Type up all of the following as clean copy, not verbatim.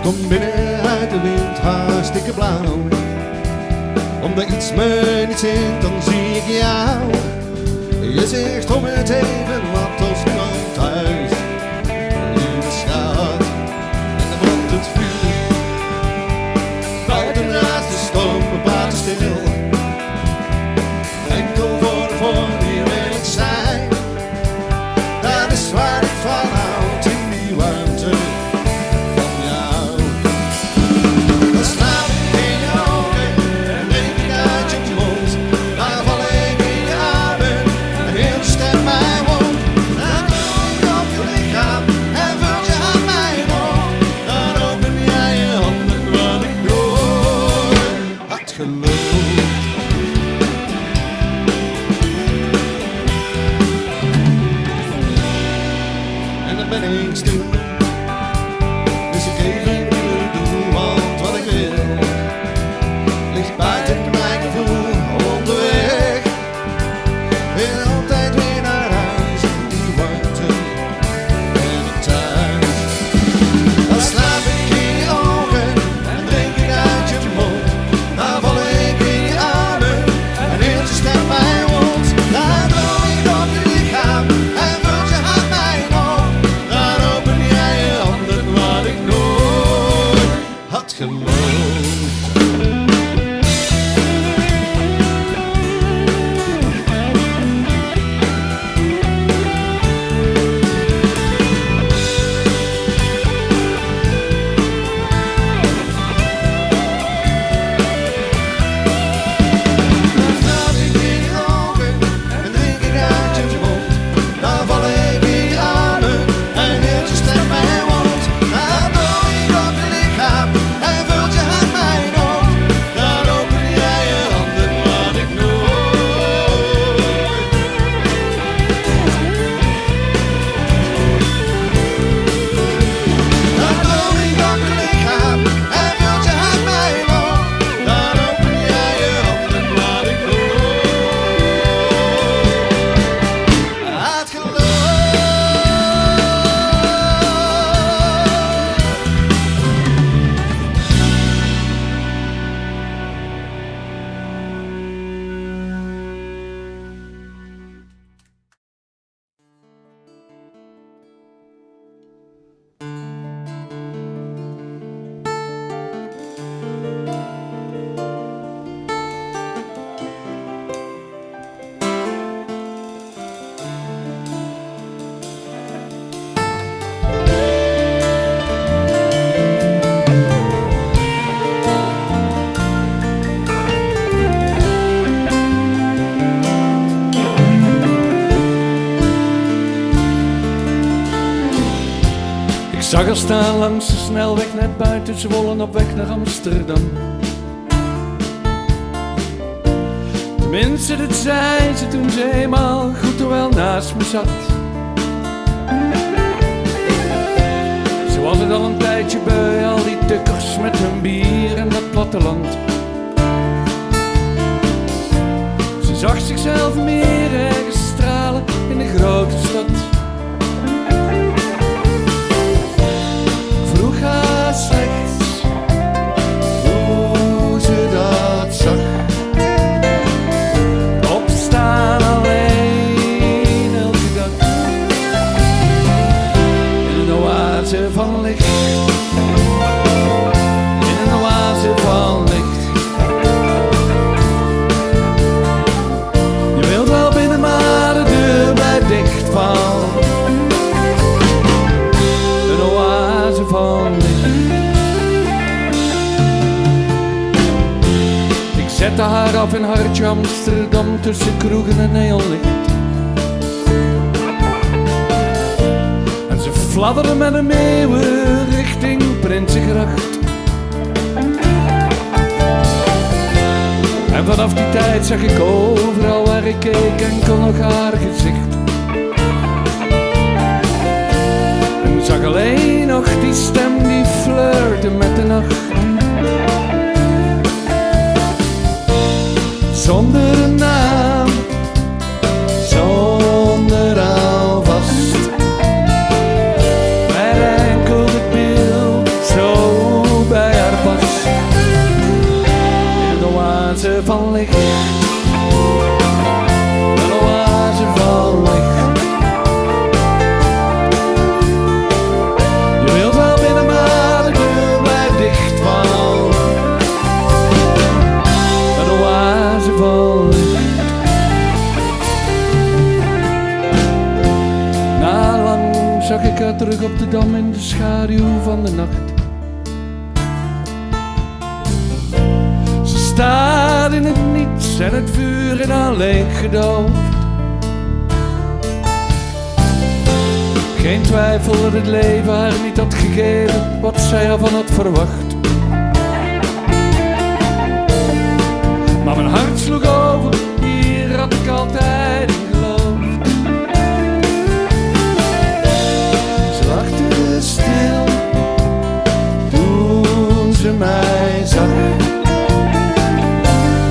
Kom binnen uit de wind, hartstikke blauw. Omdat iets me niet zint, dan zie ik jou. Je zegt om het even, wat als iemand thuis. Lieve schat, en dan brandt het vuur. Buiten naast de storm, we praten stil. Enkel voor de vorm, hier wil ik zijn. Dat is waar ik van houd, in die warmte van jou. Dan slaap ik in je ogen en drink ik uit je mond. Dan val ik in je armen en heel je stem mij woont. Dan doe ik op je lichaam en vul je aan mij op. Dan open jij je handen wat ik nooit had geloofd. En dan ben ik stil. Dus ik even niet meer doen, want wat ik wil ligt buiten mijn gevoel onderweg. En altijd weer naar huis, in die warmte en het thuis. Dan slaap ik in je ogen en drink ik uit je mond. Dan val ik in je armen en heel je stem mij woont. Dan droom ik op je lichaam en vult je aan mij op. Dan open jij je handen wat ik nooit had geloofd. Dan slaap ik in je ogen en drink ik uit je mond. Dan val ik in je armen en heel je stem mij woont. Dan droom ik op je lichaam en vult je aan mij op. Dan open jij je handen wat ik nooit. Dan droom ik op je lichaam en vult je aan mij op. Dan open jij je handen wat ik nooit had geloofd. Ik zag haar staan langs de snelweg net buiten Zwolle op weg naar Amsterdam. Tenminste, dat zei ze toen ze eenmaal goed en wel naast me zat. Ze was het al een tijdje beu, al die tukkers met hun bier en dat platteland. Ze zag zichzelf meer ergens stralen in de grote stad. Vroeg haar slechts hoe ze dat zag. Opstaan alleen elke dag in een oase van licht. In een oase van licht. Je wilt wel binnen, maar de deur blijft dicht van een oase van licht. Ik zette haar af in hartje Amsterdam tussen kroegen en neonlicht. En ze fladderde met een meeuwen richting Prinsengracht. En vanaf die tijd zag ik overal waar ik keek enkel nog haar gezicht. En zag alleen nog die stem die flirte met de nacht. Zonder een naam, zonder alvast, met enkel het beeld zo oase van licht. Een oase van licht. Je wilt wel binnen, maar de deur blijft dicht van. Een oase van licht. Na lang zag ik haar terug op de dam in de schaduw van de nacht. Ze staat in het niets en het vuur in haar leeg gedoofd. Geen twijfel dat het leven haar niet had gegeven wat zij ervan had verwacht. Maar mijn hart sloeg over, hier had ik altijd in geloofd. Ze lachte stil toen ze mij zag.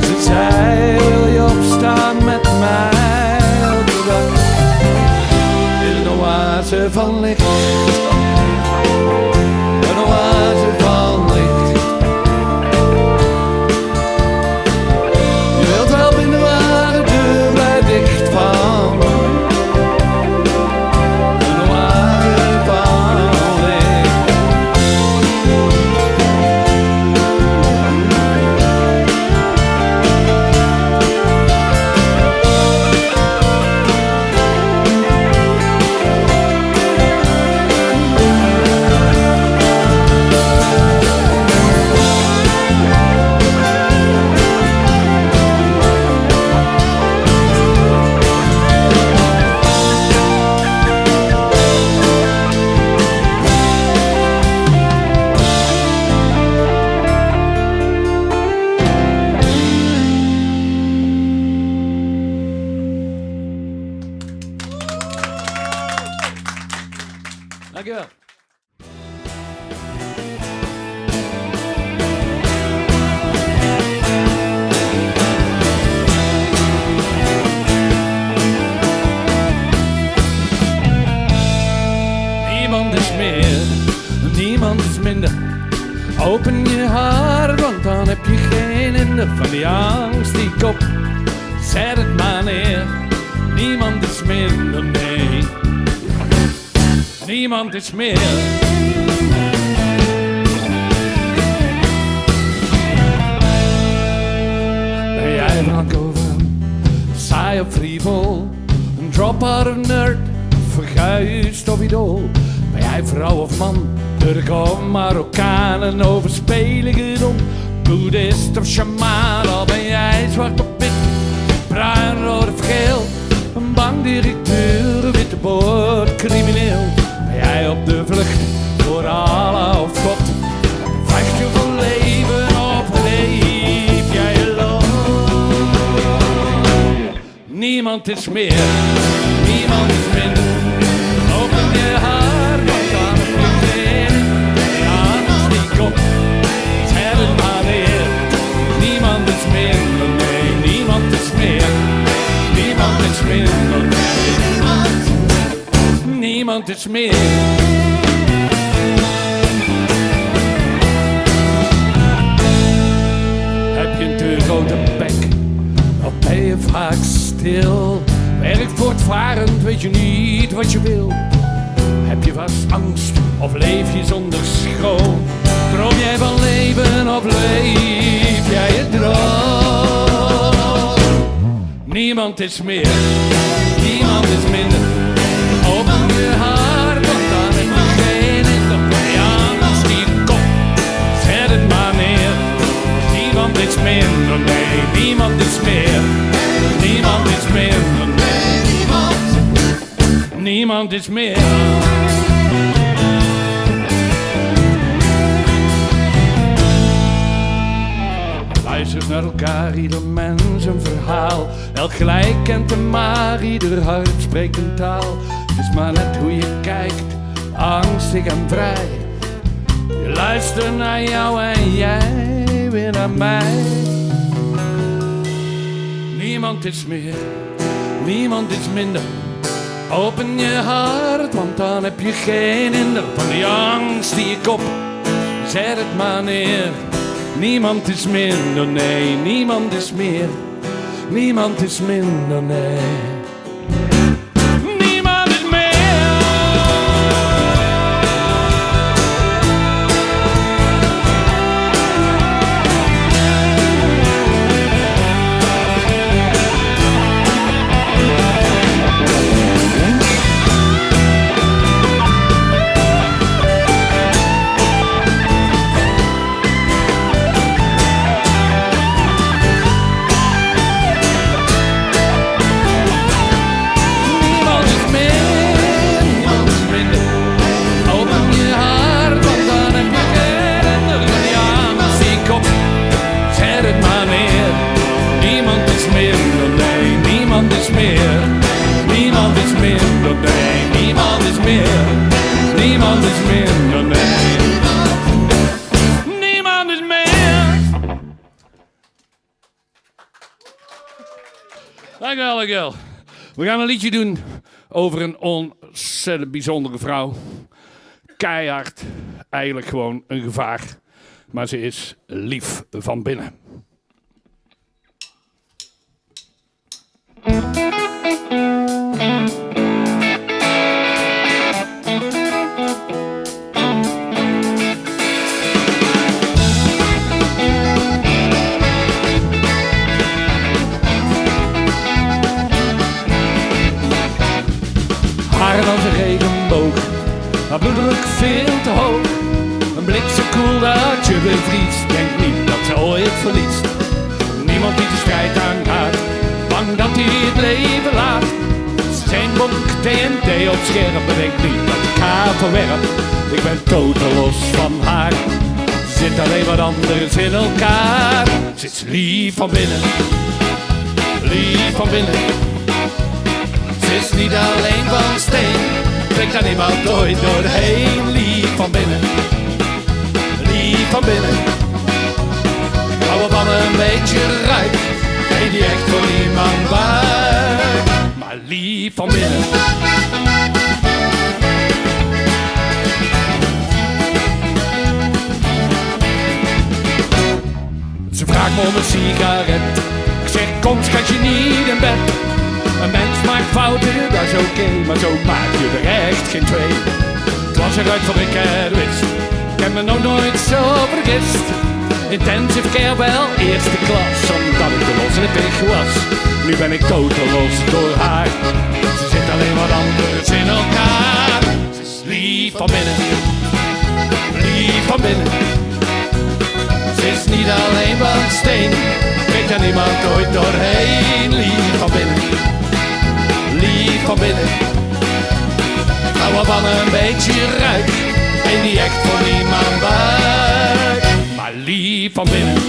Ze zei, wil je opstaan met mij elke dag? In een oase van licht. Een oase van licht. Je wilt wel binnen, maar de deur blijft dicht van. Een oase van licht. Dankjewel. Niemand is meer, niemand is minder. Open je hart, want dan heb je geen hinder van die angst die kop. Zet het maar neer, niemand is minder, nee. Niemand is meer. Ben jij blanco van, saai of frivol, een drop-out of nerd, verguisd of idool? Ben jij vrouw of man, Turk of Marokkaan, een overspelige dom, boeddhist of shamaan? Al ben jij zwart of wit, bruin, rood of geel, een bankdirecteur, witte boord, crimineel. Ben jij op de vlucht voor Allah of God? Vecht je voor leven of leef jij alone? Niemand is meer, niemand is minder. Open je hart, want dan heb je geen angst die kop. Zet het maar neer. Niemand is minder, nee, niemand is meer. Niemand is minder, nee. Niemand is meer. Heb je een te grote bek, of ben je vaak stil? Werk voortvarend, weet je niet wat je wil? Heb je vast angst, of leef je zonder schroom? Droom jij van leven, of leef jij je droom? Niemand is meer, niemand is minder. Open je hart, want dan heb je geen hinder. Ben je angst die kop, zet het maar neer. Niemand is minder, nee, niemand is meer. Niemand is minder, nee, niemand is meer. Luistert naar elkaar, ieder mens een verhaal. Elk gelijk kent hem maar, ieder hart spreekt een taal. Het is maar net hoe je kijkt, angstig en vrij. Je luistert naar jou en jij weer naar mij. Niemand is meer, niemand is minder. Open je hart, want dan heb je geen hinder van die angst die je kop. Zet het maar neer, Niemand is minder, nee, niemand is meer. Niemand is minder, nee. Niemand is meer. Niemand is minder, nee. Niemand is meer. Dankjewel, dankjewel. We gaan een liedje doen over een ontzettend bijzondere vrouw. Keihard, eigenlijk gewoon een gevaar. Maar ze is lief van binnen. Haren als een regenboog, haar bloeddruk veel te hoog. Een blik zo koel dat je bevriest, denk niet dat ze ooit verliest. Niemand die de strijd aangaat, bang dat hij het leven laat. Zijn bonk TNT op scherp, denk niet dat ik haar verwerp. Ik ben totaal los van haar, zit alleen wat anders in elkaar. Ze is lief van binnen, lief van binnen. Ze is niet alleen van steen, trekt daar niemand ooit doorheen. Lief van binnen, lief van binnen. Hou er van een beetje ruik, nee die echt voor niemand buik. Maar lief van binnen. Ze vraagt me om een sigaret, ik zeg kom schatje niet in bed. Een mens maakt fouten, dat is oké, maar zo maak je er echt geen twee. Het was eruit voor ik het wist, ik heb me nog nooit zo vergist. Intensive care wel, eerste klas, omdat ik te los in de pig was. Nu ben ik totaal los door haar, ze zit alleen wat anders in elkaar. Ze is lief van binnen, lief van binnen. Ze is niet alleen van steen, weet er niemand ooit doorheen. Lief van binnen, lief van binnen. Hou er van een beetje ruik, en die echt voor niemand buik. Maar lief van binnen.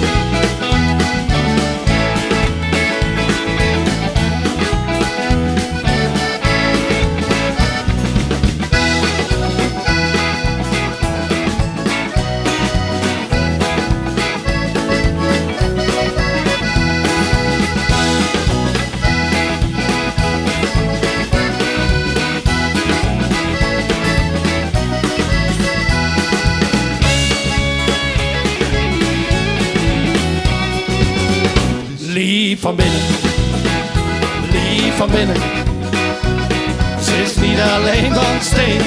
Lief van binnen, lief van binnen. Ze is niet alleen van steen,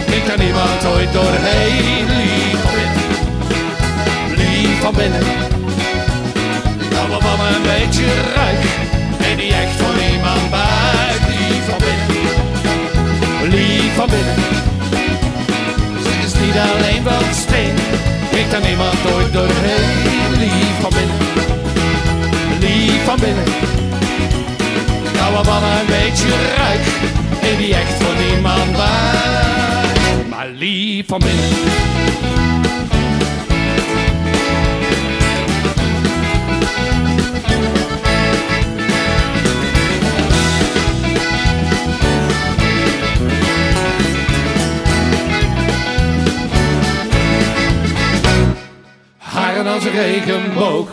klinkt er niemand ooit doorheen. Lief van binnen, lief van binnen. Hou er van een beetje ruik, en die echt voor niemand buik. Lief van binnen, lief van binnen. Ze is niet alleen van steen, klinkt er niemand ooit doorheen. Lief van binnen, lief van binnen. Hou er van een beetje ruik, en die echt voor niemand buik. Maar lief van binnen. Haren als een regenboog,